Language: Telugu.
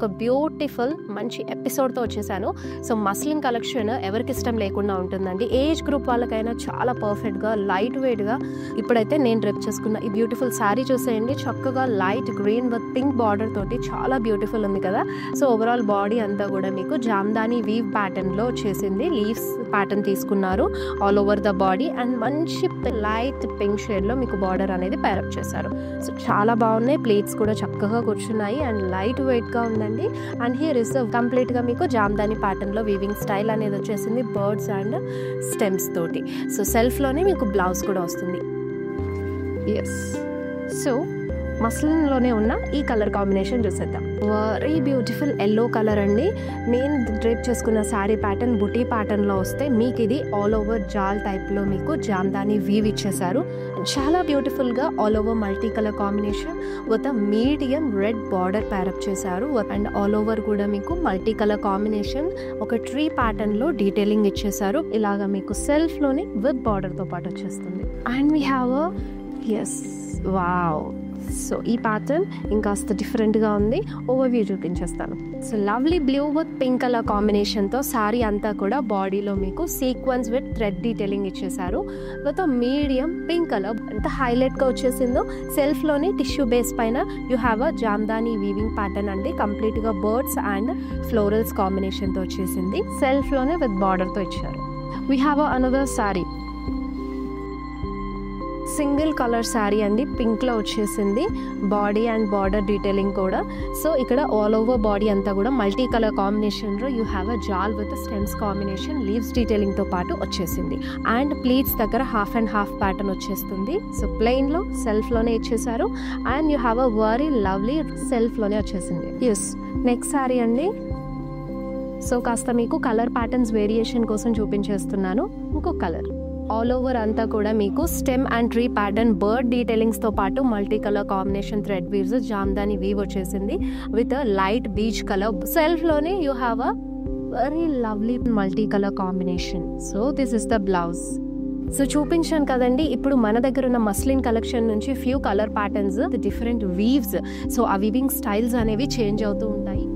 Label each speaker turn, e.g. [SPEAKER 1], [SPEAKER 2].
[SPEAKER 1] ఒక బ్యూటిఫుల్ మంచి ఎపిసోడ్తో వచ్చేసాను. సో మస్లిన్ కలెక్షన్ ఎవరికి ఇష్టం లేకుండా ఉంటుందండి. ఏజ్ గ్రూప్ వాళ్ళకైనా చాలా పర్ఫెక్ట్గా లైట్ వెయిట్గా. ఇప్పుడైతే నేను డ్రెప్ చేసుకున్న ఈ బ్యూటిఫుల్ శారీ చూసేయండి. చక్కగా light green with pink border తోటి చాలా బ్యూటిఫుల్ ఉంది కదా. సో ఓవరాల్ బాడీ అంతా కూడా మీకు జామ్దాని వీవ్ ప్యాటర్న్లో వచ్చేసింది. లీవ్స్ ప్యాటర్న్ తీసుకున్నారు all over the body and మంచి లైట్ పింక్ షేడ్లో మీకు బార్డర్ అనేది పేరప్ చేశారు. సో చాలా బాగున్నాయి. ప్లేట్స్ కూడా చక్కగా కూర్చున్నాయి అండ్ లైట్ వెయిట్గా ఉందండి. అండ్ హియర్ ఇస్ కంప్లీట్గా మీకు జామ్దాని ప్యాటర్న్లో వీవింగ్ స్టైల్ అనేది వచ్చేసింది బర్డ్స్ అండ్ స్టెమ్స్ తోటి. సో సెల్ఫ్లోనే మీకు బ్లౌజ్ కూడా వస్తుంది. ఎస్, సో మస్లిన్లోనే ఉన్న ఈ కలర్ కాంబినేషన్ చూసేద్దాం. వెరీ బ్యూటిఫుల్ ఎల్లో కలర్ అండి. నేను డ్రేప్ చేసుకున్న శారీ ప్యాటర్న్ బుటీ ప్యాటర్న్లో వస్తే మీకు ఇది ఆల్ ఓవర్ జాల్ టైప్లో మీకు జామ్దాని వీవ్ ఇచ్చేసారు. చాలా బ్యూటిఫుల్గా all over multi colour combination with medium red border ప్యారప్ చేశారు. అండ్ ఆల్ ఓవర్ కూడా మీకు మల్టీ కలర్ కాంబినేషన్ ఒక ట్రీ ప్యాటర్న్లో డీటెయిలింగ్ ఇచ్చేసారు. ఇలాగా మీకు సెల్ఫ్లోని విత్ బార్డర్తో పాటు వచ్చేస్తుంది. And we have S wow. So ఈ ప్యాటర్న్ ఇంకాస్త డిఫరెంట్గా ఉంది. ఓవర్వ్యూ చూపించేస్తాను. So lovely blue with pink colour కాంబినేషన్తో శారీ అంతా కూడా బాడీలో మీకు సీక్వెన్స్ విత్ థ్రెడ్ డీటెయిలింగ్ ఇచ్చేసారు విత్ మీడియం పింక్ కలర్. ఎంత హైలైట్గా వచ్చేసిందో. సెల్ఫ్లోనే టిష్యూ బేస్ పైన you have a Jamdani weaving pattern అండి. కంప్లీట్గా బర్డ్స్ అండ్ ఫ్లోరల్స్ కాంబినేషన్తో వచ్చేసింది. సెల్ఫ్లోనే విత్ బార్డర్తో ఇచ్చారు. We have another sari, single colour sari అండి. పింక్లో వచ్చేసింది బాడీ అండ్ బార్డర్ డీటెయిలింగ్ కూడా. సో ఇక్కడ ఆల్ ఓవర్ బాడీ అంతా కూడా మల్టీ కలర్ కాంబినేషన్లో యూ హ్యావ్ అ జాల్ విత్ స్టెమ్స్ కాంబినేషన్ లీవ్స్ డీటెయిలింగ్తో పాటు వచ్చేసింది. అండ్ ప్లీట్స్ దగ్గర హాఫ్ అండ్ హాఫ్ ప్యాటర్న్ వచ్చేస్తుంది. సో ప్లెయిన్లో సెల్ఫ్లోనే ఇచ్చేసారు and you have a very lovely సెల్ఫ్లోనే వచ్చేసింది. ఎస్, నెక్స్ట్ శారీ అండి. సో కాస్త మీకు కలర్ ప్యాటర్న్స్ వేరియేషన్ కోసం చూపించేస్తున్నాను. ఇంకో కలర్ ఆల్ ఓవర్ అంతా కూడా మీకు stem and tree pattern bird డీటెయిలింగ్స్తో పాటు multi colour combination thread weaves Jamdani weave వచ్చేసింది విత్ లైట్ బీచ్ కలర్. సెల్ఫ్లోనే you have a very lovely multi colour combination. So this is the blouse. So చూపించాను కదండి. ఇప్పుడు మన దగ్గర ఉన్న మస్లిన్ కలెక్షన్ నుంచి few colour patterns different weaves. So ఆ వీవింగ్ స్టైల్స్ అనేవి చేంజ్ అవుతూ ఉంటాయి.